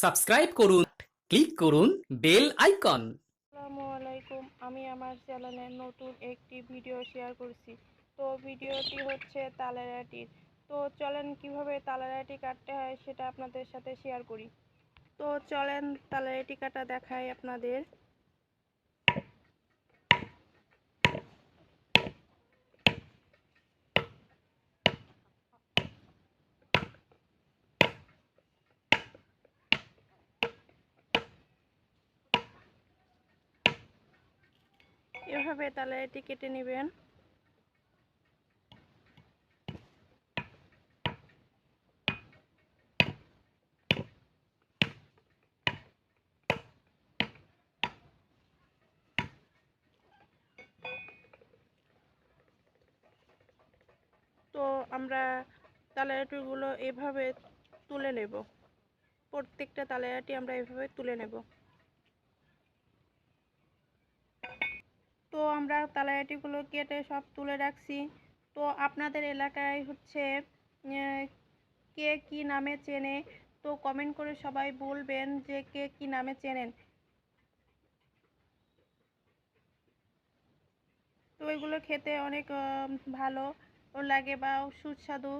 Subscribe করুন, click করুন bell icon. আসসালামু আলাইকুম। আমি আমার চ্যানেলে নতুন একটি ভিডিও শেয়ার করছি। তো ভিডিওটি হচ্ছে তালের আটির। তো চলেন কিভাবে তালের আটি কাটতে হয় সেটা আপনাদের সাথে শেয়ার করি। তো চলেন তালের আটি কাটা দেখাই আপনাদের। এভাবে তালের আটি কেটে নেবেন। তো আমরা তালের আটিগুলো এভাবে তুলে নেব। প্রত্যেকটা তালের আটি আমরা এভাবে তুলে নেব। তো আমরা তালের আটিগুলো কেটে সব তুলে রাখছি। তো আপনাদের এলাকায় হচ্ছে কে কি নামে চেনে, তো কমেন্ট করে সবাই বলবেন যে কে কি নামে চেনেন। তো এগুলো খেতে অনেক ভালো লাগে বা সুস্বাদু।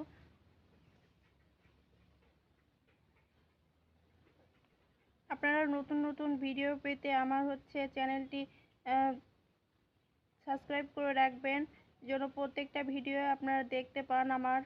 আপনারা নতুন নতুন ভিডিও পেতে আমার হচ্ছে চ্যানেলটি সাবস্ক্রাইব করে রাখবেন, যেন প্রত্যেকটা ভিডিও আপনারা দেখতে পান আমার।